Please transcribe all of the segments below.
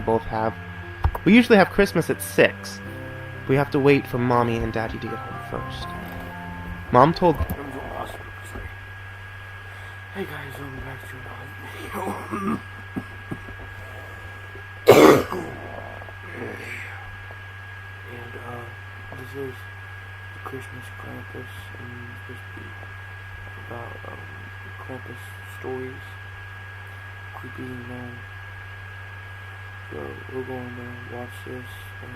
both have. We usually have Christmas at 6. We have to wait for Mommy and Daddy to get home first. Mom told... Hey guys, welcome back to another video. And this is the Christmas krampus, and this will be about krampus stories, creepy, So we're going to watch this, and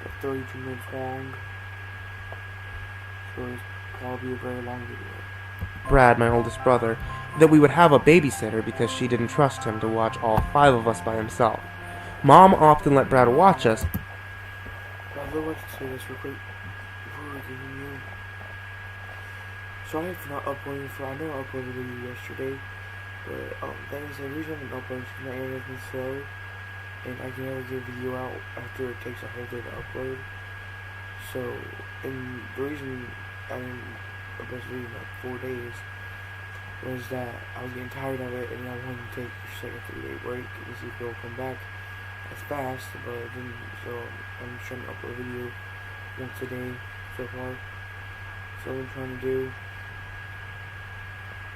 it's 32 minutes long, so it's probably a very long video. Brad, my oldest brother, that we would have a babysitter because she didn't trust him to watch all 5 of us by himself. Mom often let Brad watch us. I'd like to say this real quick before we continue. Sorry for not uploading I know I uploaded a video yesterday, but that is the reason I'm uploading because my internet's been slow, and I can never get a video out after it takes a whole day to upload. So, and the reason I was reading like 4 days was that I was getting tired of it, and I wanted to take a second 3-day break and see if it'll come back as fast, but it didn't. So I'm just trying to upload a video once a day so far. So what I'm trying to do,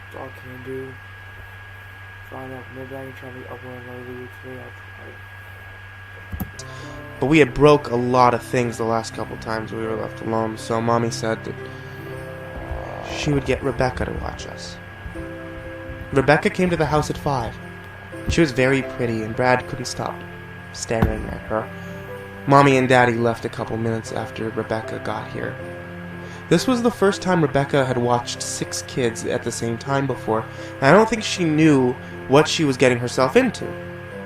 that's all I can do. Find out, maybe I can try to upload another video today. I'll try. But we had broke a lot of things the last couple times we were left alone, so Mommy said that she would get Rebecca to watch us. Rebecca came to the house at 5. She was very pretty, and Brad couldn't stop staring at her. Mommy and Daddy left a couple minutes after Rebecca got here. This was the first time Rebecca had watched 6 kids at the same time before, and I don't think she knew what she was getting herself into.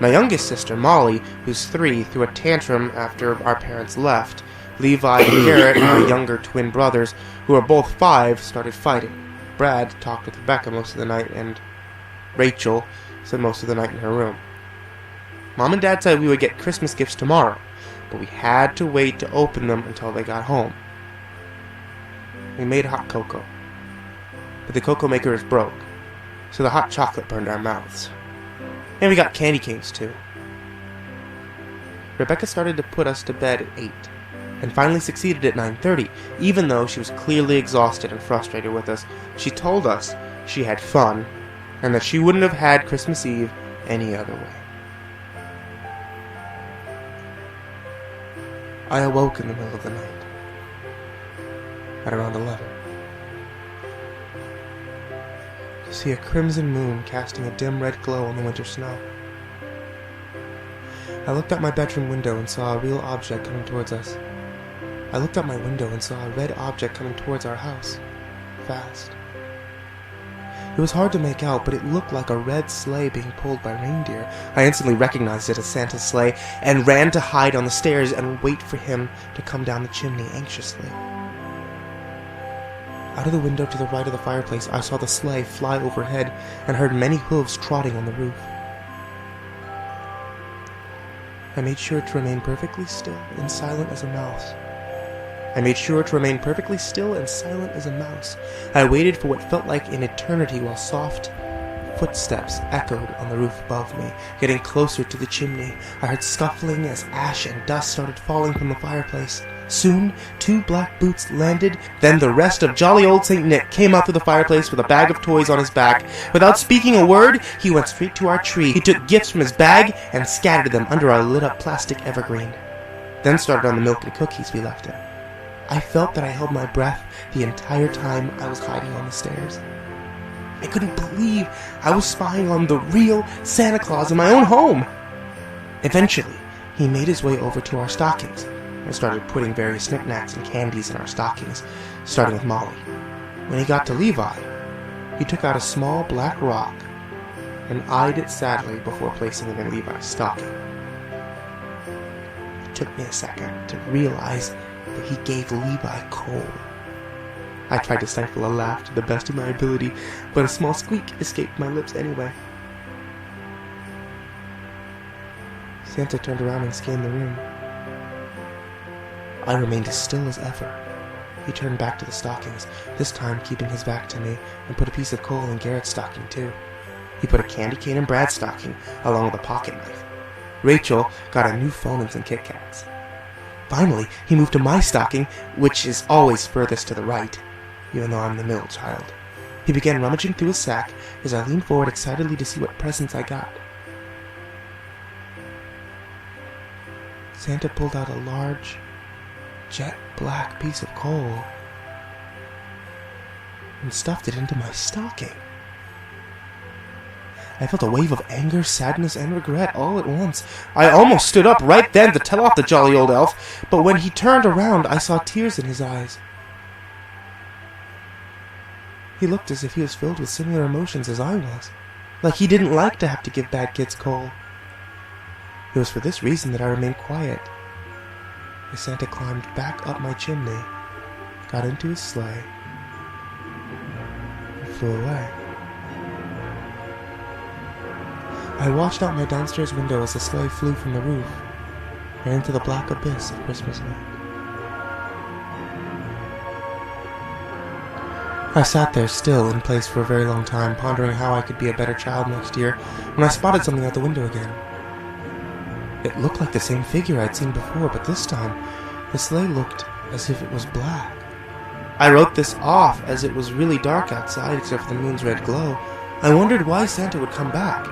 My youngest sister, Molly, who's 3, threw a tantrum after our parents left. Levi and Garrett, our younger twin brothers, who are both 5, started fighting. Brad talked with Rebecca most of the night, and Rachel spent most of the night in her room. Mom and Dad said we would get Christmas gifts tomorrow, but we had to wait to open them until they got home. We made hot cocoa, but the cocoa maker is broke, so the hot chocolate burned our mouths. And we got candy canes too. Rebecca started to put us to bed at 8, and finally succeeded at 9:30, even though she was clearly exhausted and frustrated with us. She told us she had fun, and that she wouldn't have had Christmas Eve any other way. I awoke in the middle of the night, at around 11, to see a crimson moon casting a dim red glow on the winter snow. I looked out my bedroom window and saw a real object coming towards us. I looked out my window and saw a red object coming towards our house, fast. It was hard to make out, but it looked like a red sleigh being pulled by reindeer. I instantly recognized it as Santa's sleigh and ran to hide on the stairs and wait for him to come down the chimney anxiously. Out of the window to the right of the fireplace, I saw the sleigh fly overhead and heard many hooves trotting on the roof. I made sure to remain perfectly still and silent as a mouse. I waited for what felt like an eternity while soft footsteps echoed on the roof above me, getting closer to the chimney. I heard scuffling as ash and dust started falling from the fireplace. Soon, 2 black boots landed, then the rest of jolly old St. Nick came out through the fireplace with a bag of toys on his back. Without speaking a word, he went straight to our tree. He took gifts from his bag and scattered them under our lit-up plastic evergreen, then started on the milk and cookies we left him. I felt that I held my breath the entire time I was hiding on the stairs. I couldn't believe I was spying on the real Santa Claus in my own home. Eventually, he made his way over to our stockings and started putting various knickknacks and candies in our stockings, starting with Molly. When he got to Levi, he took out a small black rock and eyed it sadly before placing it in Levi's stocking. It took me a second to realize that he gave Levi coal. I tried to stifle a laugh to the best of my ability, but a small squeak escaped my lips anyway. Santa turned around and scanned the room. I remained as still as ever. He turned back to the stockings, this time keeping his back to me, and put a piece of coal in Garrett's stocking too. He put a candy cane in Brad's stocking, along with a pocket knife. Rachel got a new phone and some Kit Kats. Finally, he moved to my stocking, which is always furthest to the right, even though I'm the middle child. He began rummaging through his sack as I leaned forward excitedly to see what presents I got. Santa pulled out a large, jet black piece of coal and stuffed it into my stocking. I felt a wave of anger, sadness, and regret all at once. I almost stood up right then to tell off the jolly old elf, but when he turned around, I saw tears in his eyes. He looked as if he was filled with similar emotions as I was, like he didn't like to have to give bad kids coal. It was for this reason that I remained quiet, as Santa climbed back up my chimney, got into his sleigh, and flew away. I watched out my downstairs window as the sleigh flew from the roof and into the black abyss of Christmas night. I sat there still in place for a very long time, pondering how I could be a better child next year, when I spotted something out the window again. It looked like the same figure I'd seen before, but this time, the sleigh looked as if it was black. I wrote this off as it was really dark outside except for the moon's red glow. I wondered why Santa would come back.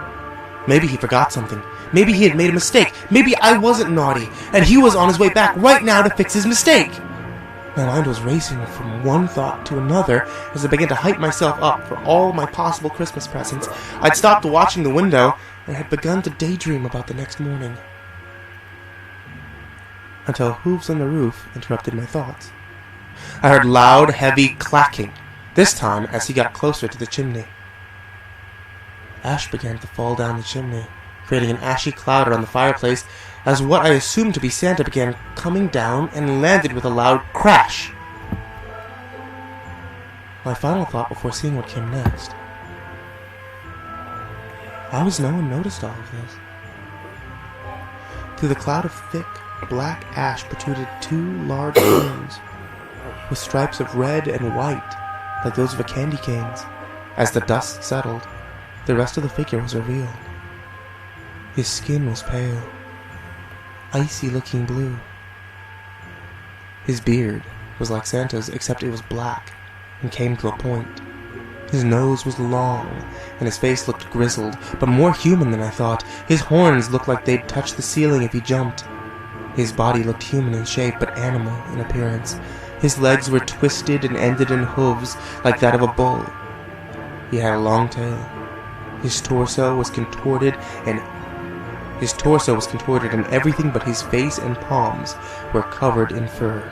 Maybe he forgot something. Maybe he had made a mistake. Maybe I wasn't naughty, and he was on his way back right now to fix his mistake. My mind was racing from one thought to another as I began to hype myself up for all my possible Christmas presents. I'd stopped watching the window and had begun to daydream about the next morning. Until hooves on the roof interrupted my thoughts. I heard loud, heavy clacking, this time as he got closer to the chimney. Ash began to fall down the chimney, creating an ashy cloud around the fireplace as what I assumed to be Santa began coming down and landed with a loud crash. My final thought before seeing what came next. How has no one noticed all of this? Through the cloud of thick, black ash protruded two large horns, with stripes of red and white, like those of a candy cane's. As the dust settled, the rest of the figure was revealed. His skin was pale, icy-looking blue. His beard was like Santa's, except it was black and came to a point. His nose was long, and his face looked grizzled, but more human than I thought. His horns looked like they'd touch the ceiling if he jumped. His body looked human in shape, but animal in appearance. His legs were twisted and ended in hooves like that of a bull. He had a long tail. His torso was contorted, and everything but his face and palms were covered in fur.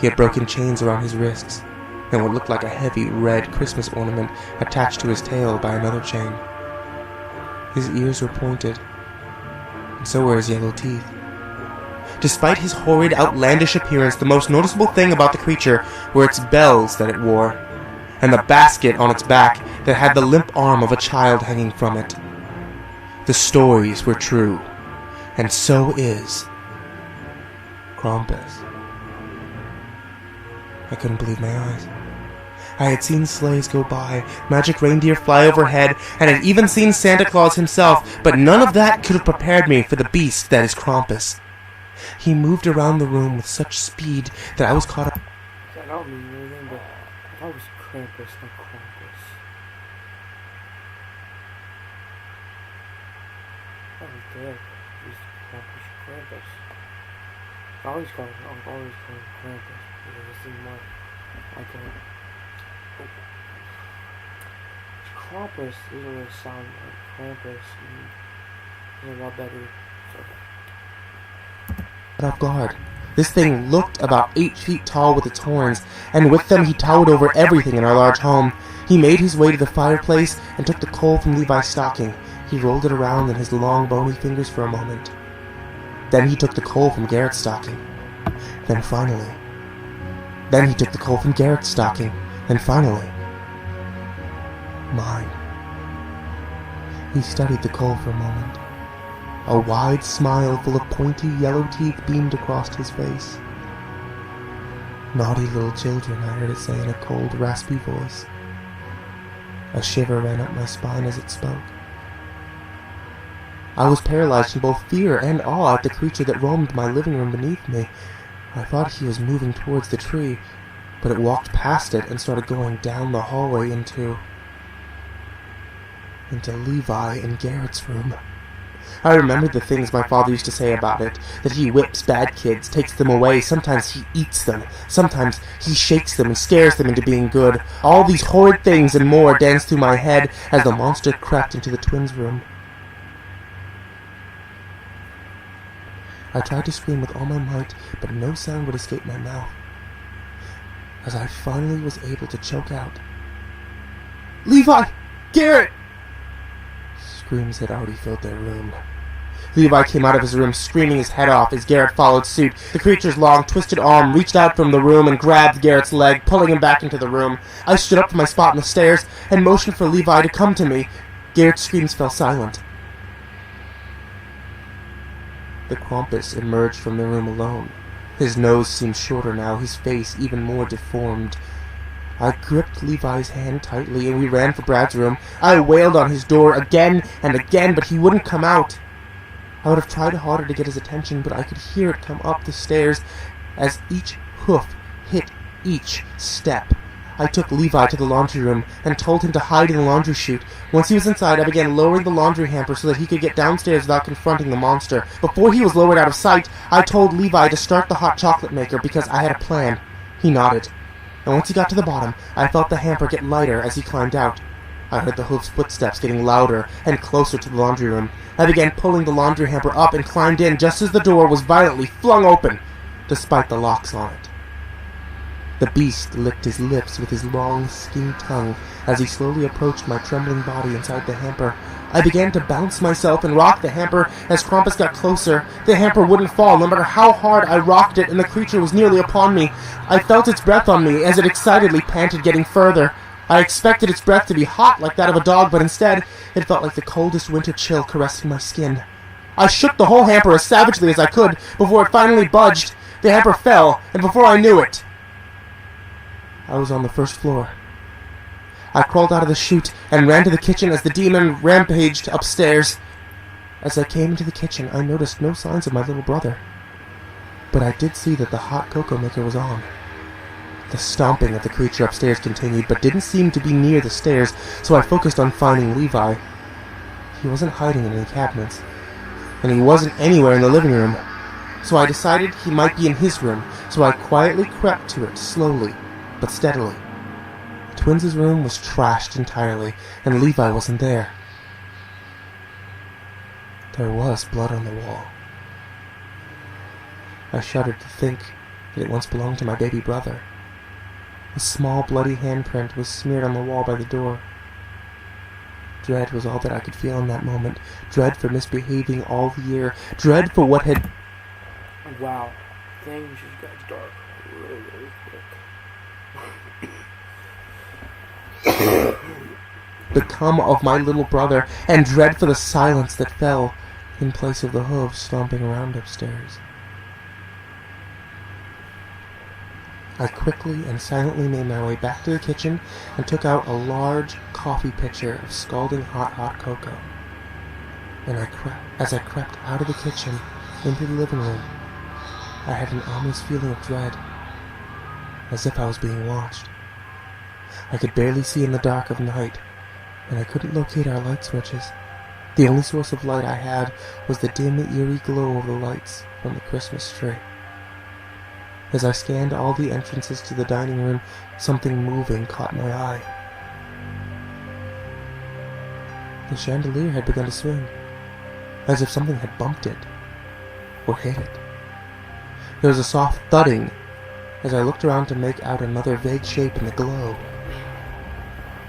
He had broken chains around his wrists, and what looked like a heavy red Christmas ornament attached to his tail by another chain. His ears were pointed, and so were his yellow teeth. Despite his horrid, outlandish appearance, the most noticeable thing about the creature were its bells that it wore, and the basket on its back that had the limp arm of a child hanging from it. The stories were true, and so is Krampus. I couldn't believe my eyes. I had seen sleighs go by, magic reindeer fly overhead, and had even seen Santa Claus himself, but none of that could have prepared me for the beast that is Krampus. He moved around the room with such speed that I was caught up. I don't mean anything, but I thought it was Krampus, not Krampus. I was dead. He's Krampus. I always call him Krampus because it seemed like Krampus doesn't really sound like Krampus. It's a lot better. Off guard. This thing looked about 8 feet tall with its horns, and with them he towered over everything in our large home. He made his way to the fireplace and took the coal from Levi's stocking. He rolled it around in his long bony fingers for a moment. Then he took the coal from Garrett's stocking. Then he took the coal from Garrett's stocking. Then finally, mine. He studied the coal for a moment. A wide smile full of pointy yellow teeth beamed across his face. "Naughty little children," I heard it say in a cold, raspy voice. A shiver ran up my spine as it spoke. I was paralyzed in both fear and awe at the creature that roamed my living room beneath me. I thought he was moving towards the tree, but it walked past it and started going down the hallway into Levi and Garrett's room. I remembered the things my father used to say about it, that he whips bad kids, takes them away, sometimes he eats them, sometimes he shakes them and scares them into being good. All these horrid things and more danced through my head as the monster crept into the twins' room. I tried to scream with all my might, but no sound would escape my mouth. As I finally was able to choke out, "Levi! Garrett!" Screams had already filled their room. Levi came out of his room screaming his head off as Garrett followed suit. The creature's long, twisted arm reached out from the room and grabbed Garrett's leg, pulling him back into the room. I stood up from my spot on the stairs and motioned for Levi to come to me. Garrett's screams fell silent. The krampus emerged from the room alone. His nose seemed shorter now, his face even more deformed. I gripped Levi's hand tightly and we ran for Brad's room. I wailed on his door again and again, but he wouldn't come out. I would have tried harder to get his attention, but I could hear it come up the stairs as each hoof hit each step. I took Levi to the laundry room and told him to hide in the laundry chute. Once he was inside, I began lowering the laundry hamper so that he could get downstairs without confronting the monster. Before he was lowered out of sight, I told Levi to start the hot chocolate maker because I had a plan. He nodded. And once he got to the bottom, I felt the hamper get lighter as he climbed out. I heard the hoof's footsteps getting louder and closer to the laundry room. I began pulling the laundry hamper up and climbed in just as the door was violently flung open, despite the locks on it. The beast licked his lips with his long, skinny tongue as he slowly approached my trembling body inside the hamper. I began to bounce myself and rock the hamper as Krampus got closer. The hamper wouldn't fall, no matter how hard I rocked it, and the creature was nearly upon me. I felt its breath on me as it excitedly panted, getting further. I expected its breath to be hot like that of a dog, but instead, it felt like the coldest winter chill caressing my skin. I shook the whole hamper as savagely as I could before it finally budged. The hamper fell, and before I knew it, I was on the first floor. I crawled out of the chute and ran to the kitchen as the demon rampaged upstairs. As I came into the kitchen, I noticed no signs of my little brother. But I did see that the hot cocoa maker was on. The stomping of the creature upstairs continued, but didn't seem to be near the stairs, so I focused on finding Levi. He wasn't hiding in any cabinets, and he wasn't anywhere in the living room. So I decided he might be in his room, so I quietly crept to it slowly, but steadily. The twins' room was trashed entirely, and Levi wasn't there. There was blood on the wall. I shuddered to think that it once belonged to my baby brother. A small bloody handprint was smeared on the wall by the door. Dread was all that I could feel in that moment. Dread for misbehaving all the year. Dread for what had... Wow, things just got dark really quick. become of my little brother, and dread for the silence that fell in place of the hooves stomping around upstairs. I quickly and silently made my way back to the kitchen and took out a large coffee pitcher of scalding hot cocoa. And as I crept out of the kitchen into the living room, I had an ominous feeling of dread, as if I was being watched. I could barely see in the dark of night, and I couldn't locate our light switches. The only source of light I had was the dim, eerie glow of the lights from the Christmas tree. As I scanned all the entrances to the dining room, something moving caught my eye. The chandelier had begun to swing, as if something had bumped it, or hit it. There was a soft thudding as I looked around to make out another vague shape in the glow.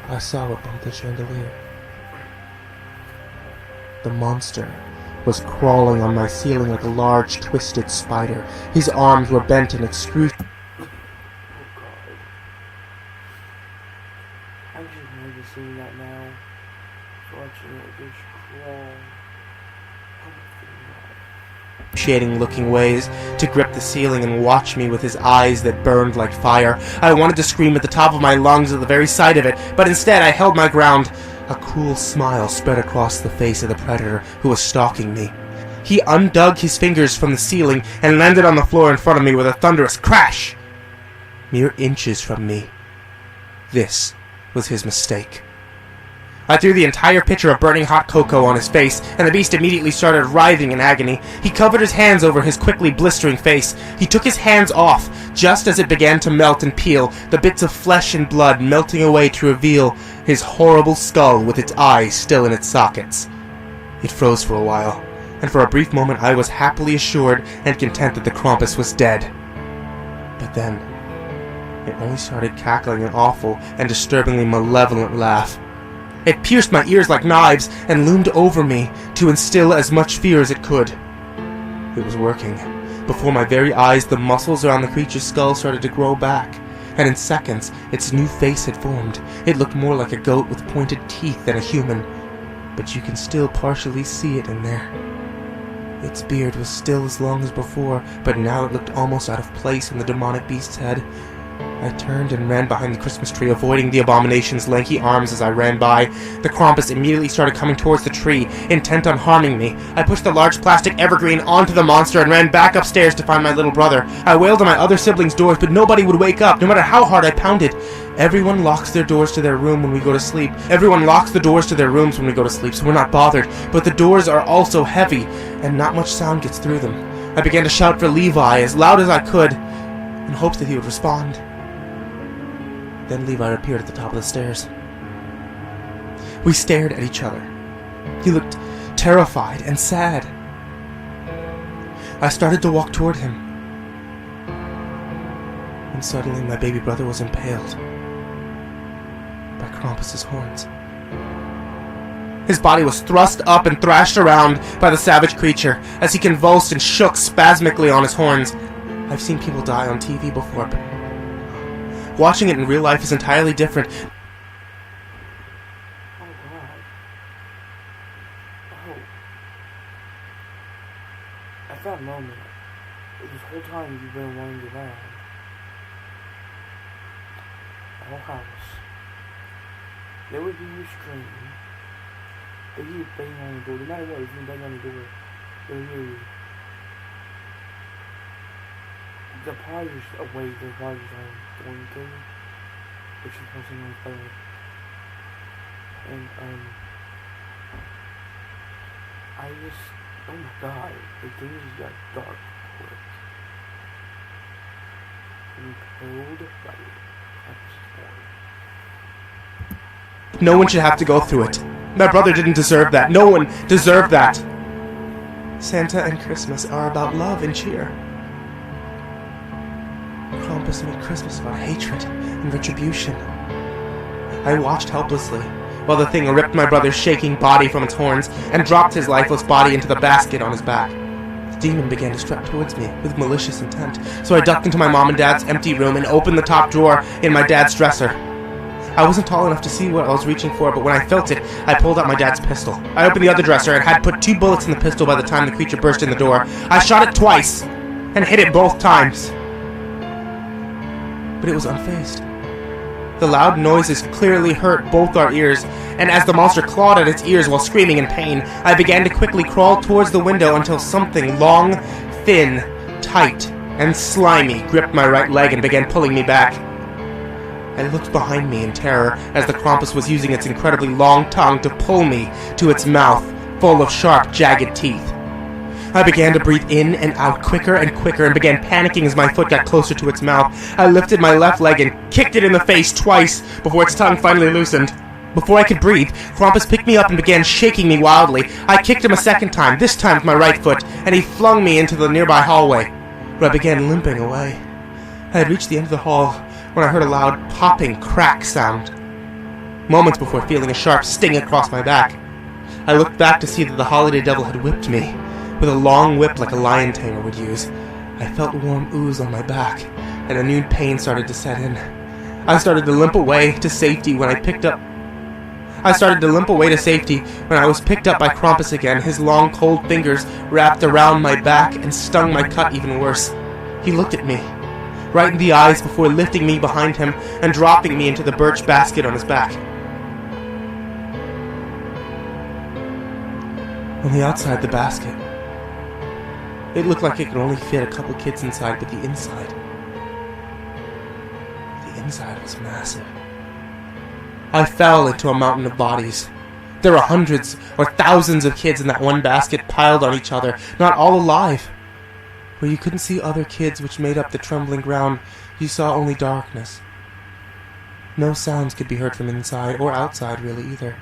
I saw what bumped the chandelier. The monster was crawling on my ceiling like a large, twisted spider. His arms were bent in excruciating... Oh god. I'm just really seeing that now. Watching it just crawl. Oh my god. excruciating-looking ways to grip the ceiling and watch me with his eyes that burned like fire. I wanted to scream at the top of my lungs at the very sight of it, but instead I held my ground. A cruel smile spread across the face of the predator who was stalking me. He undug his fingers from the ceiling and landed on the floor in front of me with a thunderous crash. Mere inches from me. This was his mistake. I threw the entire pitcher of burning hot cocoa on his face, and the beast immediately started writhing in agony. He covered his hands over his quickly blistering face. He took his hands off, just as it began to melt and peel, the bits of flesh and blood melting away to reveal his horrible skull with its eyes still in its sockets. It froze for a while, and for a brief moment I was happily assured and content that the krampus was dead. But then, it only started cackling an awful and disturbingly malevolent laugh. It pierced my ears like knives and loomed over me to instill as much fear as it could. It was working. Before my very eyes, the muscles around the creature's skull started to grow back, and in seconds, its new face had formed. It looked more like a goat with pointed teeth than a human, but you can still partially see it in there. Its beard was still as long as before, but now it looked almost out of place in the demonic beast's head. I turned and ran behind the Christmas tree, avoiding the abomination's lanky arms as I ran by. The krampus immediately started coming towards the tree, intent on harming me. I pushed the large plastic evergreen onto the monster and ran back upstairs to find my little brother. I wailed on my other siblings' doors, but nobody would wake up, no matter how hard I pounded. Everyone locks their doors to their room when we go to sleep. Everyone locks the doors to their rooms when we go to sleep, so we're not bothered. But the doors are also heavy, and not much sound gets through them. I began to shout for Levi as loud as I could, in hopes that he would respond. Then Levi appeared at the top of the stairs. We stared at each other. He looked terrified and sad. I started to walk toward him, and suddenly my baby brother was impaled by Krampus's horns. His body was thrust up and thrashed around by the savage creature as he convulsed and shook spasmically on his horns. I've seen people die on TV before, but watching it in real life is entirely different. Oh God. Oh. At that moment, this whole time you've been wandering around the whole house, they would hear you scream. They hear you bang on the door. No matter what, if you bang on the door, they'll hear you. The party's away, the party's on going to, which is posting on the phone. And, I just, oh my God, the things got dark quick. And cold, like, no one should have to go through it. My brother didn't deserve that. No one deserved that. Santa and Christmas are about love and cheer. Krampus made Christmas about hatred and retribution. I watched helplessly while the thing ripped my brother's shaking body from its horns and dropped his lifeless body into the basket on his back. The demon began to strut towards me with malicious intent, so I ducked into my mom and dad's empty room and opened the top drawer in my dad's dresser. I wasn't tall enough to see what I was reaching for, but when I felt it, I pulled out my dad's pistol. I opened the other dresser and had put 2 bullets in the pistol by the time the creature burst in the door. I shot it twice and hit it both times, but it was unfazed. The loud noises clearly hurt both our ears, and as the monster clawed at its ears while screaming in pain, I began to quickly crawl towards the window until something long, thin, tight, and slimy gripped my right leg and began pulling me back. I looked behind me in terror as the krampus was using its incredibly long tongue to pull me to its mouth, full of sharp, jagged teeth. I began to breathe in and out quicker and quicker and began panicking as my foot got closer to its mouth. I lifted my left leg and kicked it in the face twice before its tongue finally loosened. Before I could breathe, Krampus picked me up and began shaking me wildly. I kicked him a second time, this time with my right foot, and he flung me into the nearby hallway, where I began limping away. I had reached the end of the hall when I heard a loud popping crack sound. Moments before feeling a sharp sting across my back, I looked back to see that the holiday devil had whipped me with a long whip like a lion tamer would use. I felt warm ooze on my back, and a new pain started to set in. I started to limp away to safety when I picked up I started to limp away to safety when I was picked up by Krampus again, his long, cold fingers wrapped around my back and stung my cut even worse. He looked at me, right in the eyes before lifting me behind him and dropping me into the birch basket on his back. On the outside the basket, it looked like it could only fit a couple kids inside, but the inside was massive. I fell into a mountain of bodies. There were hundreds or thousands of kids in that one basket piled on each other, not all alive. Where you couldn't see other kids which made up the trembling ground, you saw only darkness. No sounds could be heard from inside or outside really either.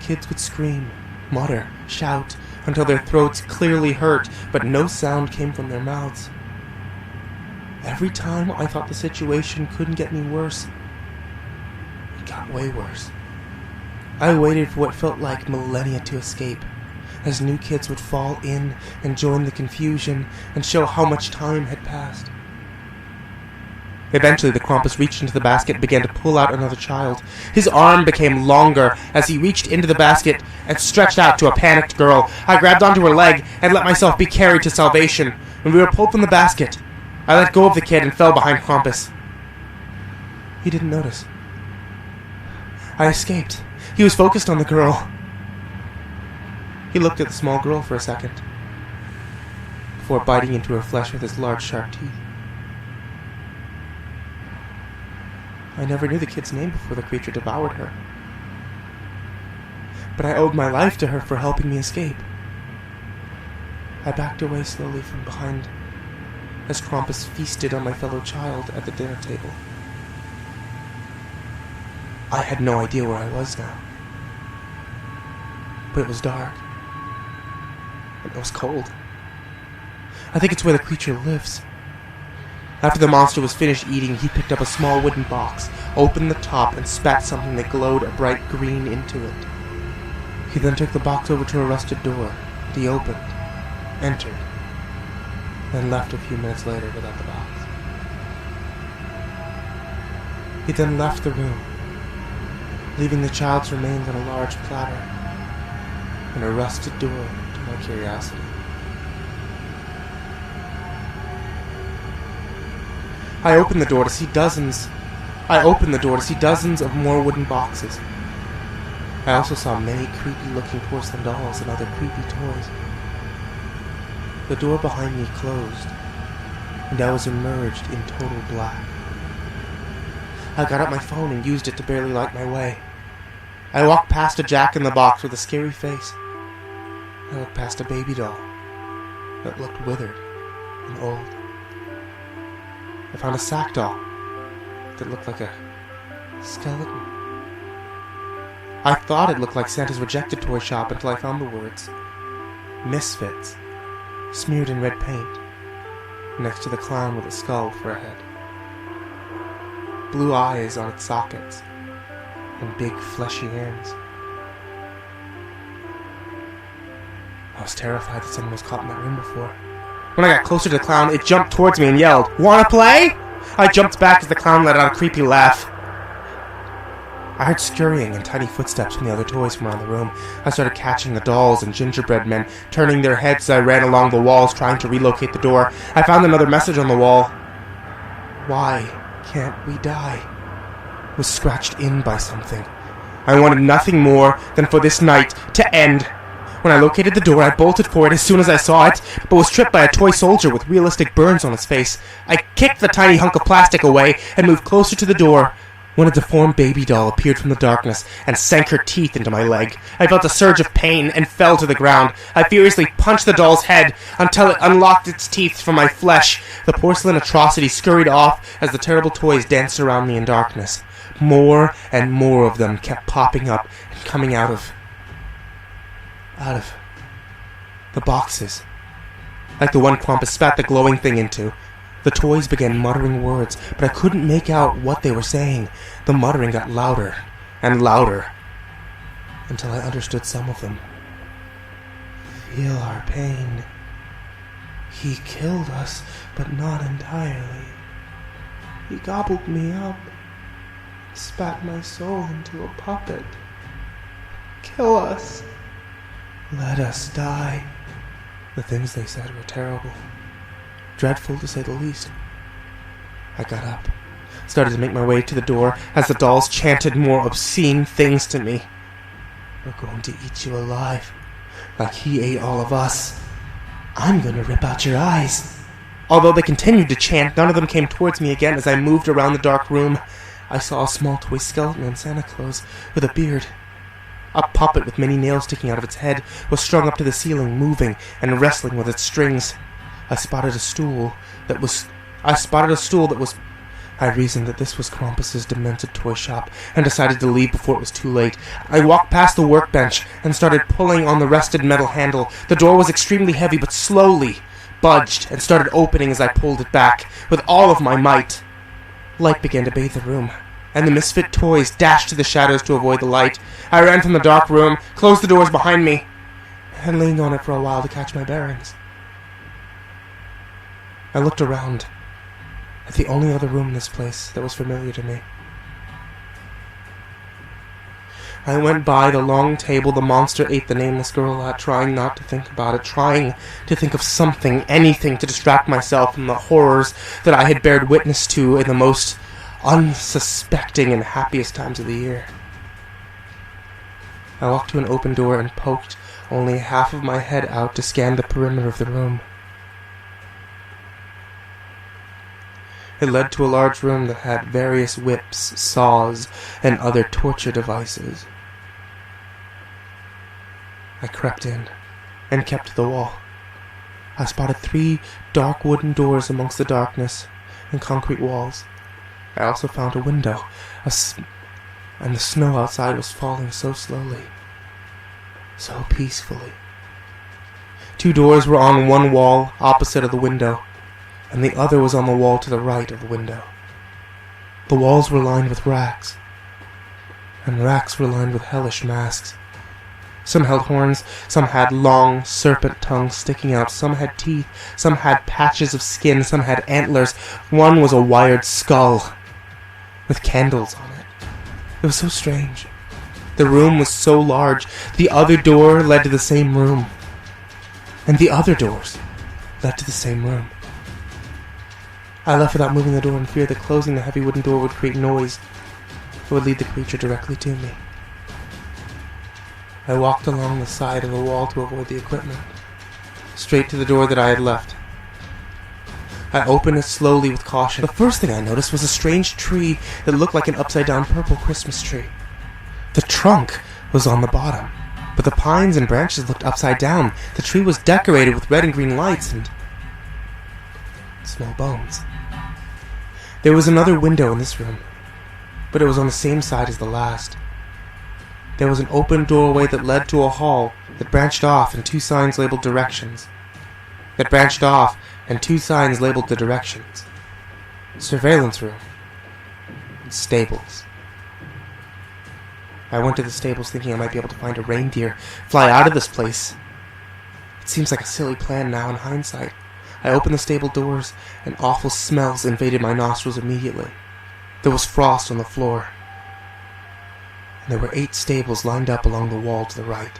Kids would scream, mutter, shout, until their throats clearly hurt, but no sound came from their mouths. Every time I thought the situation couldn't get any worse, it got way worse. I waited for what felt like millennia to escape, as new kids would fall in and join the confusion and show how much time had passed. Eventually the Krampus reached into the basket and began to pull out another child. His arm became longer as he reached into the basket and stretched out to a panicked girl. I grabbed onto her leg and let myself be carried to salvation. When we were pulled from the basket, I let go of the kid and fell behind Krampus. He didn't notice. I escaped. He was focused on the girl. He looked at the small girl for a second, before biting into her flesh with his large, sharp teeth. I never knew the kid's name before the creature devoured her, but I owed my life to her for helping me escape. I backed away slowly from behind as Krampus feasted on my fellow child at the dinner table. I had no idea where I was now, but it was dark, and it was cold. I think it's where the creature lives. After the monster was finished eating, he picked up a small wooden box, opened the top, and spat something that glowed a bright green into it. He then took the box over to a rusted door that he opened, entered, then left a few minutes later without the box. He then left the room, leaving the child's remains on a large platter and a rusted door to my curiosity. I opened the door to see dozens of more wooden boxes. I also saw many creepy-looking porcelain dolls and other creepy toys. The door behind me closed, and I was immersed in total black. I got out my phone and used it to barely light my way. I walked past a jack-in-the-box with a scary face. I looked past a baby doll that looked withered and old. I found a sack doll that looked like a skeleton. I thought it looked like Santa's rejected toy shop until I found the words Misfits smeared in red paint next to the clown with a skull for a head, blue eyes on its sockets, and big fleshy hands. I was terrified that someone was caught in that room before. When I got closer to the clown, it jumped towards me and yelled, "Wanna play?" I jumped back as the clown let out a creepy laugh. I heard scurrying and tiny footsteps from the other toys from around the room. I started catching the dolls and gingerbread men, turning their heads as I ran along the walls trying to relocate the door. I found another message on the wall. "Why can't we die?" It was scratched in by something. I wanted nothing more than for this night to end. When I located the door, I bolted for it as soon as I saw it, but was tripped by a toy soldier with realistic burns on his face. I kicked the tiny hunk of plastic away and moved closer to the door, when a deformed baby doll appeared from the darkness and sank her teeth into my leg. I felt a surge of pain and fell to the ground. I furiously punched the doll's head until it unlocked its teeth from my flesh. The porcelain atrocity scurried off as the terrible toys danced around me in darkness. More and more of them kept popping up and coming out of the boxes, like the one Krampus spat the glowing thing into. The toys began muttering words, but I couldn't make out what they were saying. The muttering got louder and louder, until I understood some of them. "Feel our pain. He killed us, but not entirely. He gobbled me up, spat my soul into a puppet. kill us. Let us die. The things they said were terrible. Dreadful, to say the least. I got up, started to make my way to the door as the dolls chanted more obscene things to me. We're going to eat you alive, like he ate all of us. I'm going to rip out your eyes. Although they continued to chant, none of them came towards me again as I moved around the dark room. I saw a small toy skeleton in Santa clothes with a beard. A puppet with many nails sticking out of its head was strung up to the ceiling, moving and wrestling with its strings. I spotted a stool that was... I reasoned that this was Krampus's demented toy shop and decided to leave before it was too late. I walked past the workbench and started pulling on the rusted metal handle. The door was extremely heavy but slowly budged and started opening as I pulled it back with all of my might. Light began to bathe the room, and the misfit toys dashed to the shadows to avoid the light. I ran from the dark room, closed the doors behind me, and leaned on it for a while to catch my bearings. I looked around at the only other room in this place that was familiar to me. I went by the long table the monster ate the nameless girl at, trying not to think about it, trying to think of something, anything to distract myself from the horrors that I had bared witness to in the most unsuspecting and happiest times of the year. I walked to an open door and poked only half of my head out to scan the perimeter of the room. It led to a large room that had various whips, saws, and other torture devices. I crept in and kept to the wall. I spotted 3 dark wooden doors amongst the darkness and concrete walls. I also found a window, and the snow outside was falling so slowly, so peacefully. 2 doors were on one wall opposite of the window, and the other was on the wall to the right of the window. The walls were lined with racks, and racks were lined with hellish masks. Some held horns, some had long serpent tongues sticking out, some had teeth, some had patches of skin, some had antlers. One was a wired skull with candles on it. It was so strange. The room was so large. The other door led to the same room, and the other doors led to the same room. I left without moving the door in fear that closing the heavy wooden door would create noise. It would lead the creature directly to me. I walked along the side of the wall to avoid the equipment, straight to the door that I had left. I opened it slowly with caution. The first thing I noticed was a strange tree that looked like an upside-down purple Christmas tree. The trunk was on the bottom, but the pines and branches looked upside down. The tree was decorated with red and green lights and small bones. There was another window in this room, but it was on the same side as the last. There was an open doorway that led to a hall that branched off and 2 signs labeled directions. Surveillance room. And stables. I went to the stables thinking I might be able to find a reindeer, fly out of this place. It seems like a silly plan now in hindsight. I opened the stable doors, and awful smells invaded my nostrils immediately. There was frost on the floor. There were 8 stables lined up along the wall to the right,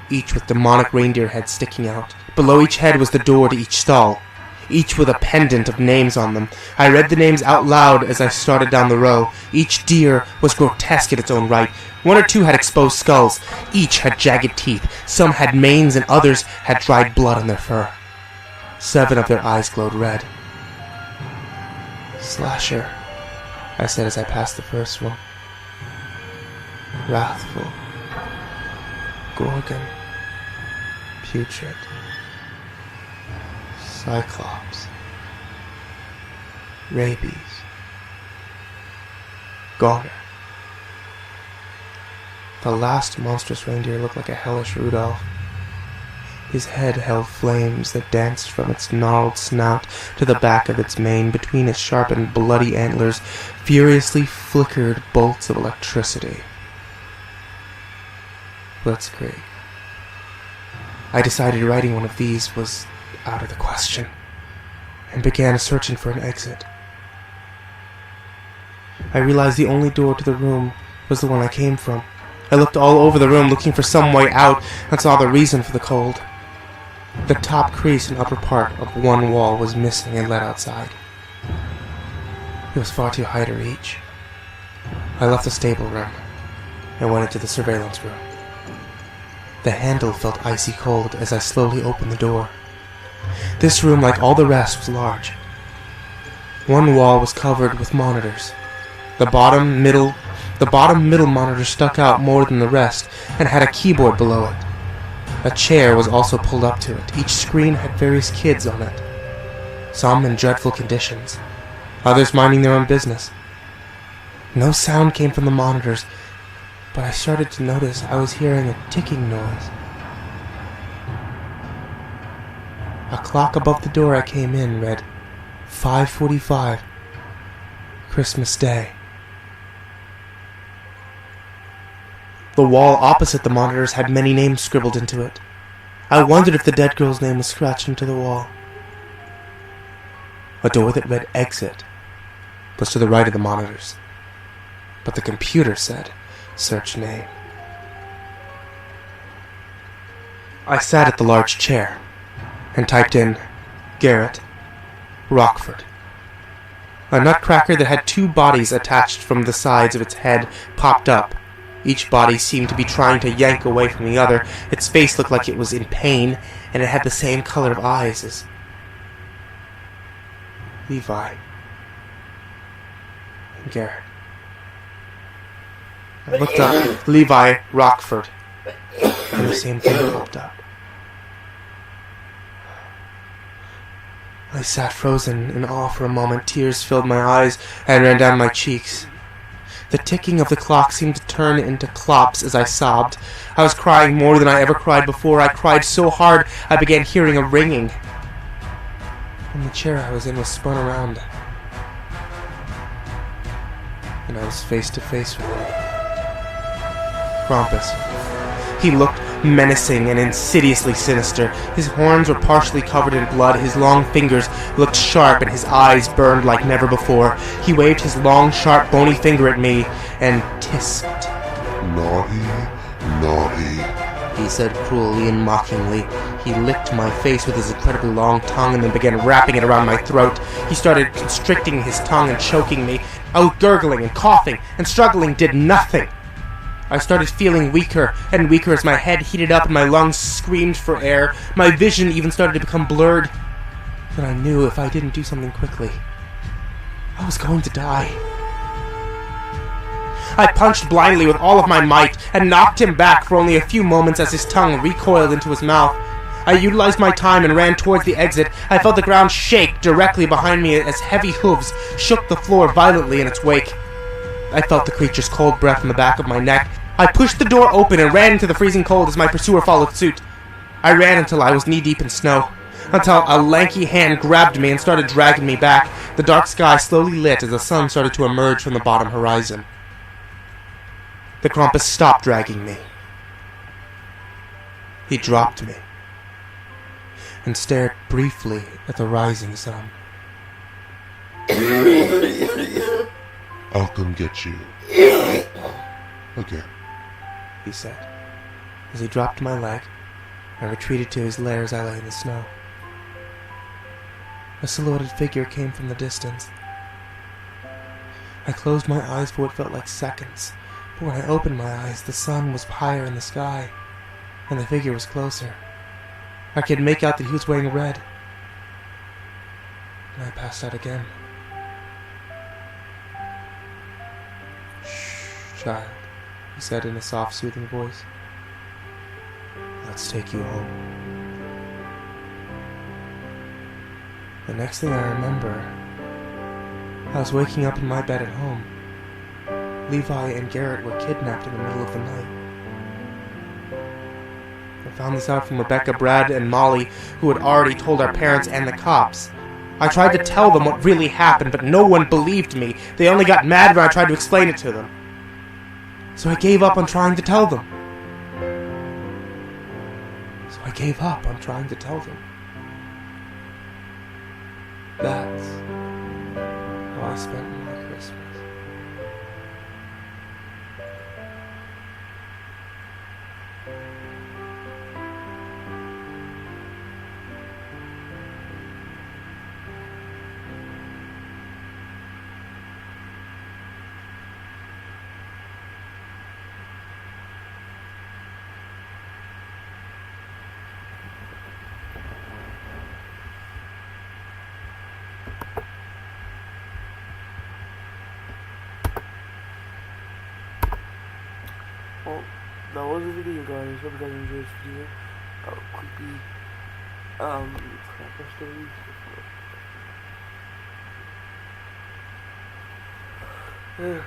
each with demonic reindeer heads sticking out. Below each head was the door to each stall, each with a pendant of names on them. I read the names out loud as I started down the row. Each deer was grotesque in its own right. 1 or 2 had exposed skulls. Each had jagged teeth. Some had manes and others had dried blood on their fur. 7 of their eyes glowed red. Slasher, I said as I passed the first one. Wrathful, Gorgon, Putrid, Cyclops, Rabies, Goner. The last monstrous reindeer looked like a hellish Rudolph. His head held flames that danced from its gnarled snout to the back of its mane. Between its sharpened, bloody antlers furiously flickered bolts of electricity. Blitzkrieg. I decided riding one of these was out of the question, and began searching for an exit. I realized the only door to the room was the one I came from. I looked all over the room looking for some way out and saw the reason for the cold. The top crease and upper part of one wall was missing and led outside. It was far too high to reach. I left the stable room and went into the surveillance room. The handle felt icy cold as I slowly opened the door. This room, like all the rest, was large. One wall was covered with monitors. The bottom middle monitor stuck out more than the rest and had a keyboard below it. A chair was also pulled up to it. Each screen had various kids on it, some in dreadful conditions, others minding their own business. No sound came from the monitors, but I started to notice I was hearing a ticking noise. A clock above the door I came in read 5:45, Christmas Day. The wall opposite the monitors had many names scribbled into it. I wondered if the dead girl's name was scratched into the wall. A door that read exit was to the right of the monitors, but the computer said search name. I sat at the large chair and typed in Garrett Rockford. A nutcracker that had two bodies attached from the sides of its head popped up. Each body seemed to be trying to yank away from the other. Its face looked like it was in pain, and it had the same color of eyes as Levi and Garrett. I looked up Levi Rockford, and the same thing popped up. I sat frozen in awe for a moment. Tears filled my eyes and ran down my cheeks. The ticking of the clock seemed to turn into clops as I sobbed. I was crying more than I ever cried before. I cried so hard I began hearing a ringing. And the chair I was in was spun around. And I was face to face with him. Krampus. He looked menacing and insidiously sinister. His horns were partially covered in blood, his long fingers looked sharp, and his eyes burned like never before. He waved his long, sharp, bony finger at me and tisked. Naughty, naughty, he said cruelly and mockingly. He licked my face with his incredibly long tongue and then began wrapping it around my throat. He started constricting his tongue and choking me. I was gurgling and coughing, and struggling did nothing. I started feeling weaker and weaker as my head heated up and my lungs screamed for air. My vision even started to become blurred. Then I knew if I didn't do something quickly, I was going to die. I punched blindly with all of my might and knocked him back for only a few moments as his tongue recoiled into his mouth. I utilized my time and ran towards the exit. I felt the ground shake directly behind me as heavy hooves shook the floor violently in its wake. I felt the creature's cold breath on the back of my neck. I pushed the door open and ran into the freezing cold as my pursuer followed suit. I ran until I was knee-deep in snow, until a lanky hand grabbed me and started dragging me back. The dark sky slowly lit as the sun started to emerge from the bottom horizon. The Krampus stopped dragging me. He dropped me and stared briefly at the rising sun. I'll come get you. Okay. He said, as he dropped my leg and retreated to his lair as I lay in the snow. A silhouetted figure came from the distance. I closed my eyes for what felt like seconds, but when I opened my eyes, the sun was higher in the sky, and the figure was closer. I could make out that he was wearing red, and I passed out again. "Shh, child," he said in a soft, soothing voice. "Let's take you home." The next thing I remember, I was waking up in my bed at home. Levi and Garrett were kidnapped in the middle of the night. I found this out from Rebecca, Brad, and Molly, who had already told our parents and the cops. I tried to tell them what really happened, but no one believed me. They only got mad when I tried to explain it to them. So I gave up on trying to tell them. That's how I spent my Christmas. Well, that was the video, guys. Hope you guys enjoyed this video. Creepy, krampus stories.